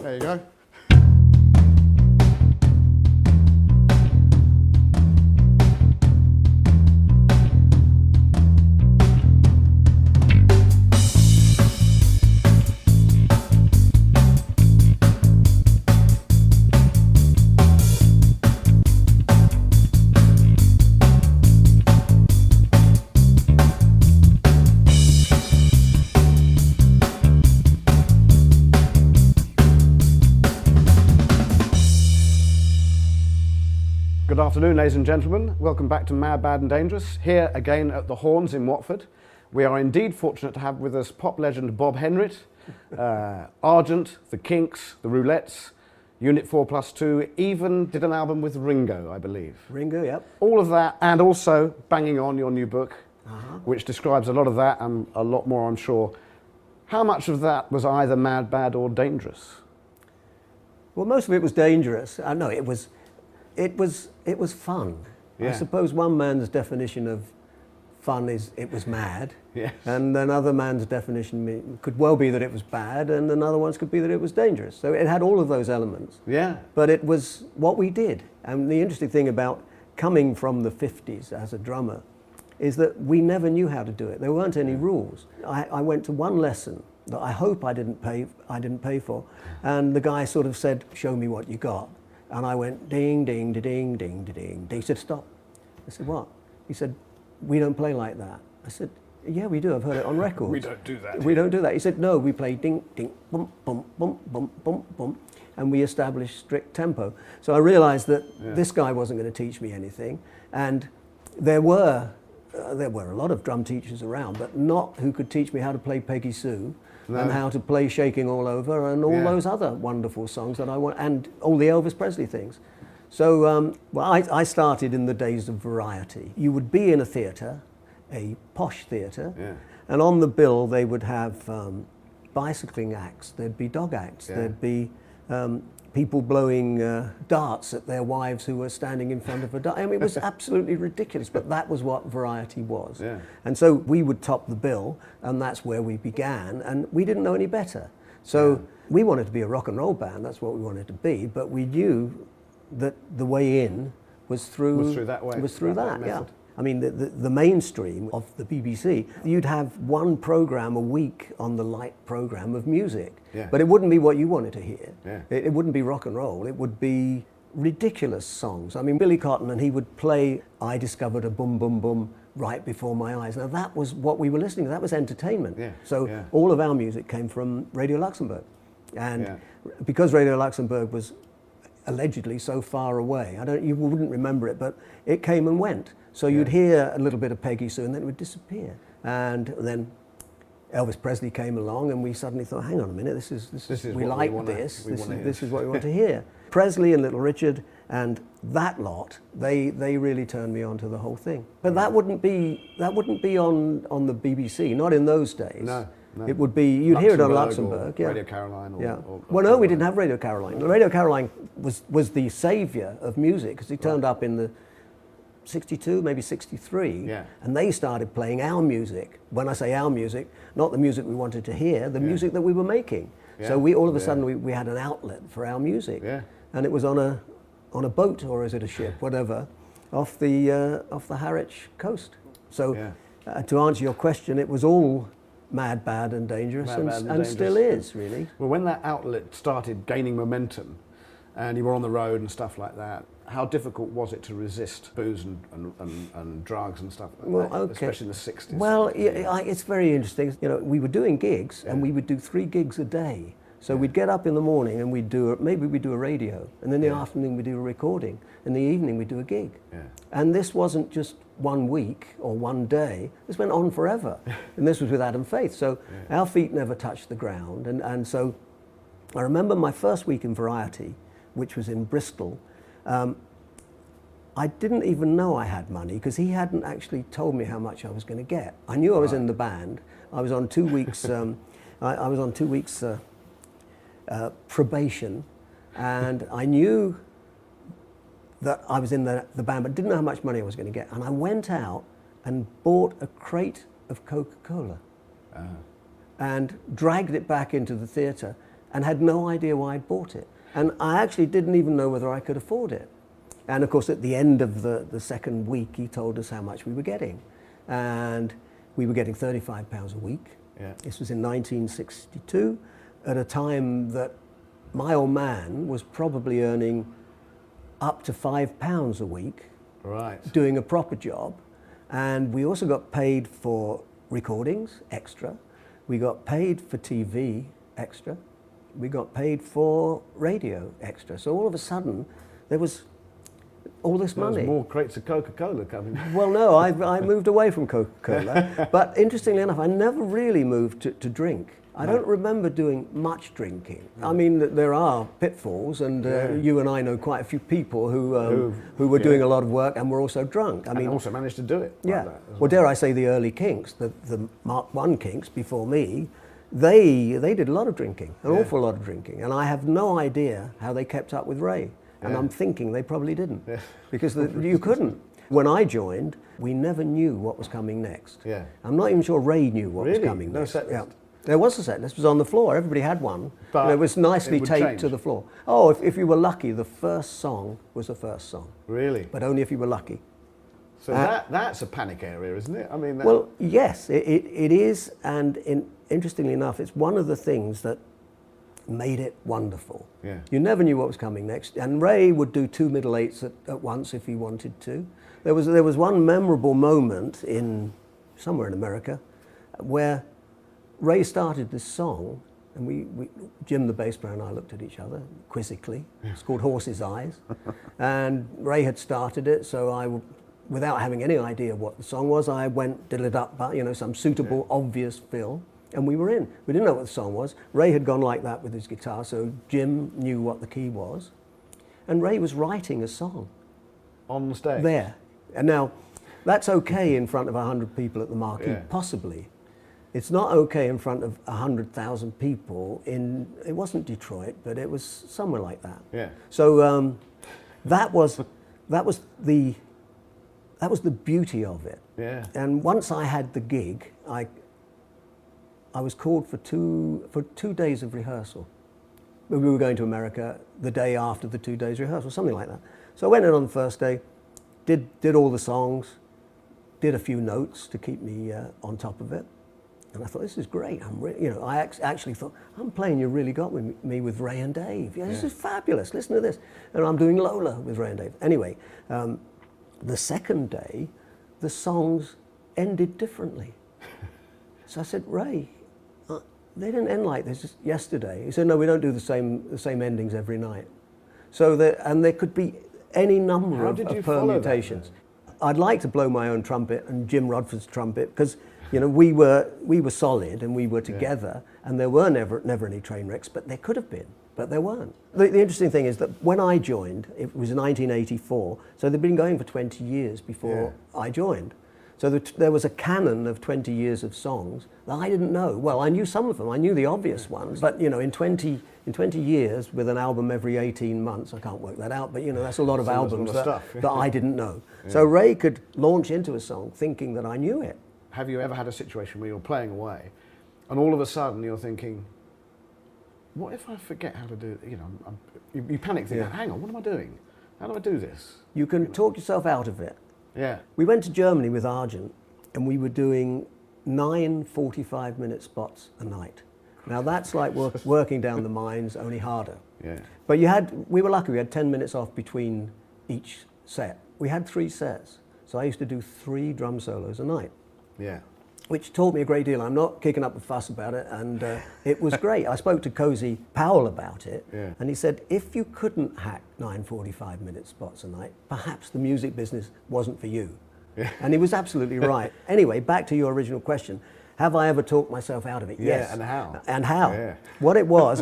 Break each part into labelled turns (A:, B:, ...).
A: There you go. Good afternoon, ladies and gentlemen. Welcome back to Mad, Bad and Dangerous, here again at the Horns in Watford. We are indeed fortunate to have with us pop legend Bob Henrit, Argent, The Kinks, the Roulettes, Unit 4+2, even did an album with Ringo, I believe.
B: Ringo, yep.
A: All of that, and also banging on your new book, which describes a lot of that and a lot more, I'm sure. How much of that was either mad, bad or dangerous?
B: Well, most of it was dangerous. No, it was fun.
A: Yeah.
B: I suppose one man's definition of fun is it was mad,
A: Yes.
B: and another man's definition could well be that it was bad, and another one's could be that it was dangerous. So it had all of those elements.
A: Yeah.
B: But it was what we did. And the interesting thing about coming from the 50s as a drummer is that we never knew how to do it. There weren't any rules. I went to one lesson that I hope I didn't pay for, and the guy sort of said, "Show me what you got." And I went ding, ding, da ding, ding, da ding. He said, "Stop." I said, "What?" He said, "We don't play like that." I said, "Yeah, we do. I've heard it on records."
A: We don't do that.
B: We don't do that. He said, "No, we play ding, ding, bum, bum, bum, bum, bum, bum." And we established strict tempo. So I realized that this guy wasn't going to teach me anything. And there were a lot of drum teachers around, but not who could teach me how to play Peggy Sue. No. And how to play Shaking All Over and all those other wonderful songs that I want, and all the Elvis Presley things. So, well, I started in the days of variety. You would be in a theatre, a posh theatre, and on the bill they would have bicycling acts, there'd be dog acts, there'd be people blowing darts at their wives who were standing in front of a dart. I mean, it was absolutely ridiculous, but that was what variety was. Yeah. And so we would top the bill, and that's where we began, and we didn't know any better. So we wanted to be a rock and roll band, that's what we wanted to be, but we knew that the way in was through that. I mean, the mainstream of the BBC, you'd have one program a week on the light program of music, but it wouldn't be what you wanted to hear. Yeah. It wouldn't be rock and roll, it would be ridiculous songs. I mean, Billy Cotton, and he would play I Discovered a Boom Boom Boom right before my eyes. Now that was what we were listening to, that was entertainment. Yeah. So all of our music came from Radio Luxembourg. And because Radio Luxembourg was allegedly so far away, you wouldn't remember it, but it came and went. So you'd hear a little bit of Peggy Sue and then it would disappear. And then Elvis Presley came along and we suddenly thought, hang on a minute, this is we like this. This is what we want to hear. Presley and Little Richard and that lot, they really turned me on to the whole thing. But that wouldn't be on the BBC, not in those days. No. It would be, you'd hear it on Luxembourg.
A: Radio Caroline.
B: Well, no, we didn't have Radio Caroline. Radio Caroline was the saviour of music because he turned up in the 62, maybe 63, and they started playing our music. When I say our music, not the music we wanted to hear, the music that we were making. So we all of a sudden we had an outlet for our music, and it was on a boat, or is it a ship, whatever, off the Harwich coast. So to answer your question, it was all mad, bad and dangerous, and still is, really.
A: Well, when that outlet started gaining momentum, and you were on the road and stuff like that, how difficult was it to resist booze and drugs and stuff like that, especially in the 60s?
B: Well, it's very interesting. You know, we were doing gigs, and we would do 3 gigs a day. So we'd get up in the morning and we'd do a radio, and in the afternoon we'd do a recording, in the evening we'd do a gig. And this wasn't just 1 week or 1 day, this went on forever. And this was with Adam Faith, so our feet never touched the ground. And so I remember my first week in Variety, which was in Bristol. I didn't even know I had money because he hadn't actually told me how much I was going to get. I knew I was in the band. I was on 2 weeks. I was on 2 weeks probation, and I knew that I was in the band, but didn't know how much money I was going to get. And I went out and bought a crate of Coca-Cola and dragged it back into the theatre and had no idea why I'd bought it. And I actually didn't even know whether I could afford it. And of course, at the end of the second week, he told us how much we were getting. And we were getting £35 a week.
A: Yeah.
B: This was in 1962, at a time that my old man was probably earning up to £5 a week,
A: Right.
B: doing a proper job. And we also got paid for recordings, extra. We got paid for TV, extra. We got paid for radio, extra. So all of a sudden, there was all this money.
A: There's more crates of Coca-Cola coming.
B: Well, no, I moved away from Coca-Cola. But interestingly enough, I never really moved to drink. I don't remember doing much drinking. I mean, there are pitfalls, and you and I know quite a few people who were doing a lot of work and were also drunk. I mean,
A: also managed to do it.
B: yeah.
A: Like that as
B: Well, dare I say the early Kinks, the Mark I Kinks before me, they did a lot of drinking, an awful lot of drinking, and I have no idea how they kept up with Ray. And I'm thinking they probably didn't, because you couldn't. When I joined, we never knew what was coming next.
A: Yeah.
B: I'm not even sure Ray knew what was coming
A: No
B: next.
A: set list?
B: There was a set list. It was on the floor. Everybody had one.
A: But
B: and it was nicely
A: it would
B: taped
A: change.
B: to the floor. Oh, if you were lucky, the first song was the first song.
A: Really?
B: But only if you were lucky.
A: So that's a panic area, isn't it? I mean,
B: Well, yes, it is. And interestingly enough, it's one of the things that made it wonderful.
A: Yeah.
B: You never knew what was coming next. And Ray would do 2 middle eights at once if he wanted to. There was one memorable moment somewhere in America where Ray started this song, and we Jim the bass player and I looked at each other quizzically. It's called Horse's Eyes. And Ray had started it, so without having any idea what the song was, I went, did it up, some suitable, obvious fill, and we were in. We didn't know what the song was. Ray had gone like that with his guitar, so Jim knew what the key was. And Ray was writing a song.
A: on the stage?
B: There. And now, that's okay in front of 100 people at the Marquee, possibly. It's not okay in front of 100,000 people it wasn't Detroit, but it was somewhere like that.
A: Yeah.
B: So that was the beauty of it.
A: Yeah.
B: And once I had the gig, I was called for two days of rehearsal. We were going to America the day after the 2 days rehearsal, something like that. So I went in on the first day, did all the songs, did a few notes to keep me on top of it. And I thought, this is great. I actually thought, I'm playing You Really Got Me with Ray and Dave. This is fabulous. Listen to this. And I'm doing Lola with Ray and Dave. Anyway, the second day, the songs ended differently. So I said, Ray, they didn't end like this yesterday. He said, no, we don't do the same endings every night. So there could be any number of permutations. I'd like to blow my own trumpet and Jim Rodford's trumpet, because we were solid and we were together, and there were never any train wrecks, but there could have been, but there weren't. The interesting thing is that when I joined, it was 1984, so they'd been going for 20 years before I joined. So there was a canon of 20 years of songs that I didn't know. Well, I knew some of them, I knew the obvious ones, but in 20 years with an album every 18 months, I can't work that out, but that's a lot of albums that I didn't know. Yeah. So Ray could launch into a song thinking that I knew it.
A: Have you ever had a situation where you're playing away and all of a sudden you're thinking, what if I forget how to do it? You panic thinking, hang on, what am I doing? How do I do this?
B: You can talk yourself out of it.
A: Yeah.
B: We went to Germany with Argent, and we were doing 9 45-minute spots a night. Now that's like working down the mines, only harder.
A: Yeah.
B: But we were lucky, we had 10 minutes off between each set. We had 3 sets, so I used to do 3 drum solos a night.
A: Yeah.
B: Which taught me a great deal. I'm not kicking up a fuss about it, and it was great. I spoke to Cozy Powell about it, and he said, if you couldn't hack 9 45-minute spots a night, perhaps the music business wasn't for you. Yeah. And he was absolutely right. Anyway, back to your original question. Have I ever talked myself out of it?
A: Yeah,
B: yes.
A: and how?
B: And how?
A: Yeah.
B: What it was,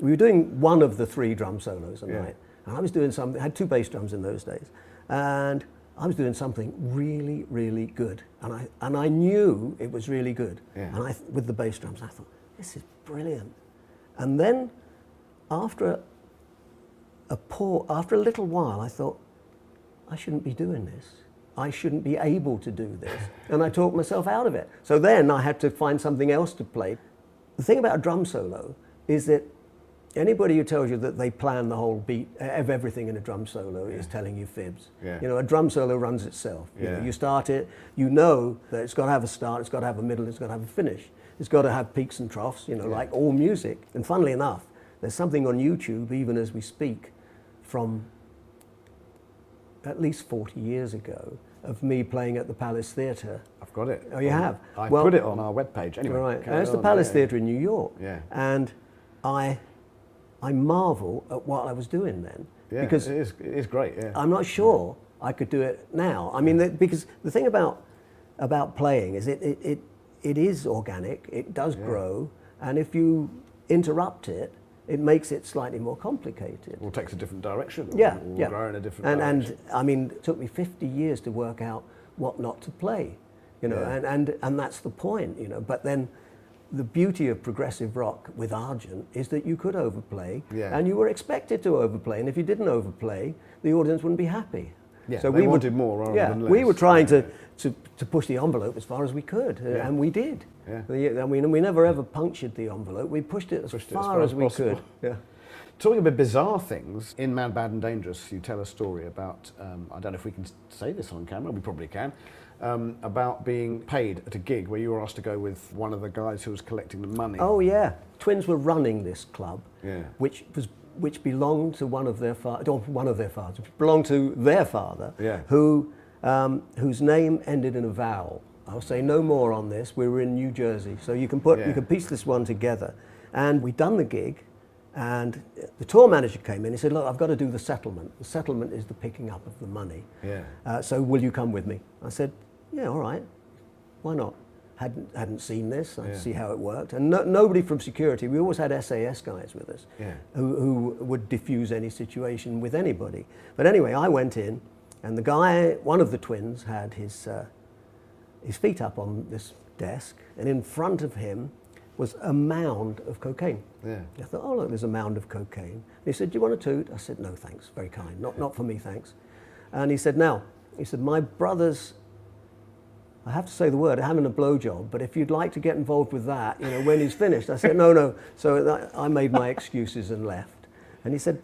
B: we were doing one of the 3 drum solos a night, and I was doing something, I had 2 bass drums in those days, and I was doing something really, really good, and I knew it was really good. Yeah. And with the bass drums, I thought, this is brilliant. And then, after a little while, I thought, I shouldn't be doing this. I shouldn't be able to do this. And I talked myself out of it. So then I had to find something else to play. The thing about a drum solo is that anybody who tells you that they plan the whole beat of everything in a drum solo is telling you fibs.
A: Yeah.
B: You know, a drum solo runs itself. You
A: Yeah.
B: know, you start it, you know that it's got to have a start, it's got to have a middle, it's got to have a finish. It's got to have peaks and troughs, you know, like all music. And funnily enough, there's something on YouTube, even as we speak, from at least 40 years ago, of me playing at the Palace Theatre.
A: I've got it.
B: Oh, you have?
A: I put it on our webpage anyway.
B: Right, and it's the Palace Theatre in New York.
A: Yeah.
B: And I marvel at what I was doing then.
A: Yeah,
B: because
A: it is great, yeah.
B: I'm not sure I could do it now. I mean, because the thing about playing is it is organic, it does grow, and if you interrupt it, it makes it slightly more complicated.
A: Or takes a different direction.
B: Yeah,
A: or grow in a different direction.
B: And I mean, it took me 50 years to work out what not to play, you know, and that's the point, you know. But then the beauty of progressive rock with Argent is that you could overplay, and you were expected to overplay, and if you didn't overplay, the audience wouldn't be happy.
A: Yeah, so we wanted more rather than less.
B: We were trying to push the envelope as far as we could, and we did.
A: Yeah.
B: I mean, we never ever punctured the envelope. We pushed it as far as we could. Yeah.
A: Talking about bizarre things, in Mad, Bad and Dangerous, you tell a story about, I don't know if we can say this on camera, we probably can, about being paid at a gig where you were asked to go with one of the guys who was collecting the money.
B: Oh yeah, twins were running this club, which belonged to one of their fathers, which belonged to their father, whose name ended in a vowel. I'll say no more on this. We were in New Jersey, so you can piece this one together. And we'd done the gig, and the tour manager came in. He said, "Look, I've got to do the settlement. The settlement is the picking up of the money. So will you come with me?" I said, "Yeah, all right. Why not?" Hadn't seen this. I'd see how it worked. And nobody from security. We always had SAS guys with us, who would diffuse any situation with anybody. But anyway, I went in, and the guy, one of the twins, had his feet up on this desk, and in front of him was a mound of cocaine. I thought, oh look, there's a mound of cocaine. And he said, "Do you want a toot?" I said, "No, thanks. Very kind. Not for me, thanks." And he said, "My brother's, I have to say the word, having a blowjob, but if you'd like to get involved with that, you know, when he's finished." I said, no. So I made my excuses and left. And he said,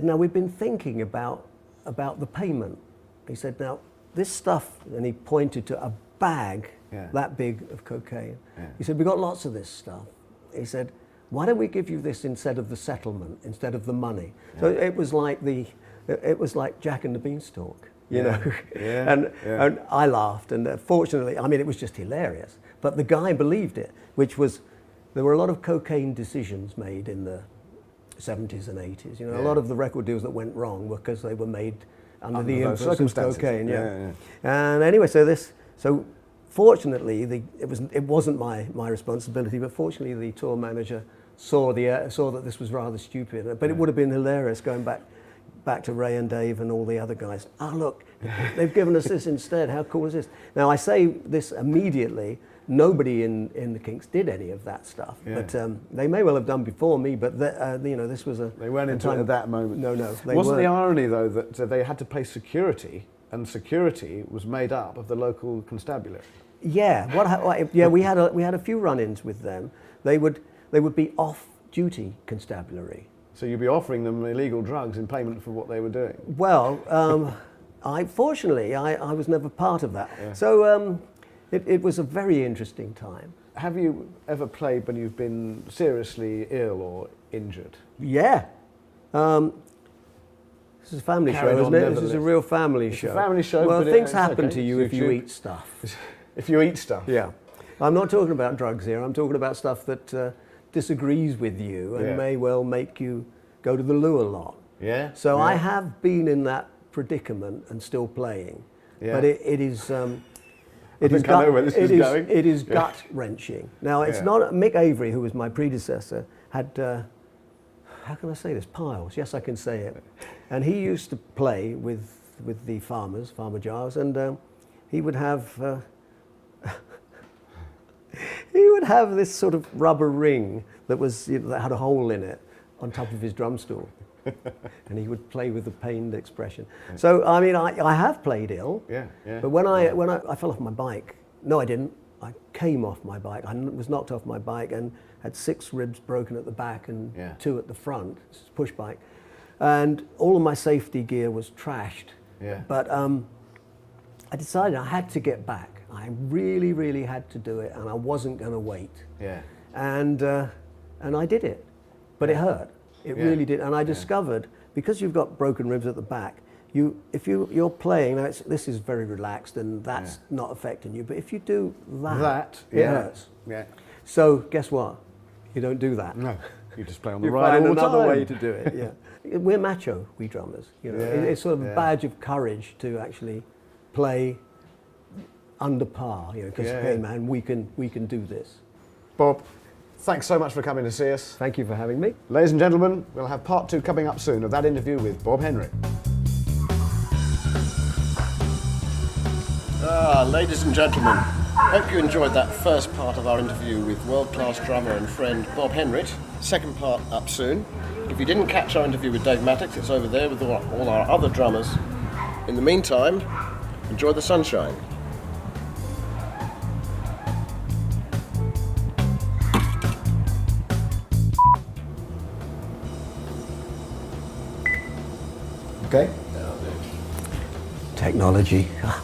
B: "Now we've been thinking about the payment." He said, "Now this stuff," and he pointed to a bag that big of cocaine. He said, "We've got lots of this stuff." He said, "Why don't we give you this instead of the settlement, instead of the money?" So it was like Jack and the Beanstalk. You know, and I laughed, and fortunately, I mean, it was just hilarious. But the guy believed it, which was, there were a lot of cocaine decisions made in the 70s and 80s. You know, a lot of the record deals that went wrong were because they were made under the influence of cocaine. And anyway, so fortunately, it wasn't my responsibility, but fortunately, the tour manager saw that this was rather stupid. But it would have been hilarious going back to Ray and Dave and all the other guys. "Ah, look, they've given us this instead. How cool is this?" Now, I say this immediately. Nobody in the Kinks did any of that stuff, but they may well have done before me. But you know, this was
A: they weren't into it at that moment.
B: No, they
A: wasn't
B: weren't.
A: The irony though that they had to pay security, and security was made up of the local constabulary?
B: Yeah, we had a few run-ins with them. They would be off-duty constabulary.
A: So you'd be offering them illegal drugs in payment for what they were doing?
B: Well, fortunately, I was never part of that. So it was a very interesting time.
A: Have you ever played when you've been seriously ill or injured?
B: Yeah. This is a family show, isn't it? This is a real family show.
A: It's a family show.
B: Well,
A: but
B: things happen to you if you eat stuff.
A: If you eat stuff?
B: Yeah. I'm not talking about drugs here. I'm talking about stuff that disagrees with you and may well make you go to the loo a lot.
A: Yeah.
B: So I have been in that predicament and still playing. Yeah. But it is gut wrenching. Now it's not Mick Avery, who was my predecessor, had how can I say this? Piles. Yes, I can say it. And he used to play with the Farmer Jars, and he would have this sort of rubber ring that had a hole in it on top of his drum stool. And he would play with a pained expression. So I mean, I have played ill. But when I fell off my bike, no, I didn't. I came off my bike. I was knocked off my bike and had 6 ribs broken at the back and 2 at the front. It's a push bike. And all of my safety gear was trashed.
A: Yeah.
B: But I decided I had to get back. I really, really had to do it, and I wasn't going to wait.
A: Yeah.
B: And I did it, but it hurt. It really did. And I discovered, because you've got broken ribs at the back, if you're playing, now this is very relaxed and that's not affecting you, but if you do that, it hurts.
A: Yeah.
B: So guess what? You don't do that.
A: No. You just play on the
B: You
A: ride
B: find
A: all the
B: another
A: time.
B: way to do it. Yeah. We're macho, we drummers. You know, it's sort of a badge of courage to actually play under par. You know, because hey man, we can do this.
A: Bob, thanks so much for coming to see us.
B: Thank you for having me.
A: Ladies and gentlemen, we'll have part 2 coming up soon of that interview with Bob Henrit.
C: Ladies and gentlemen, hope you enjoyed that first part of our interview with world-class drummer and friend Bob Henrit. Second part up soon. If you didn't catch our interview with Dave Mattox, it's over there with all our other drummers. In the meantime, enjoy the sunshine.
A: Okay?
B: Technology,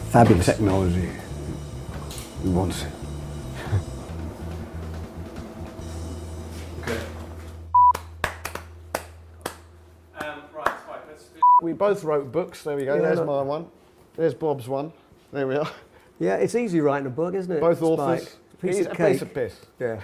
B: fabulous.
A: Technology. Who wants it?
C: Okay.
D: Right, fine. Let's do.
A: We both wrote books. There we go.
B: Yeah,
A: There's
B: look.
A: my one. There's Bob's one. There we are.
B: Yeah, it's easy writing a book, isn't it?
A: Both
B: Spike?
A: authors.
B: Piece
A: He's
B: of
A: a
B: cake.
A: piece of piss.
B: Yeah.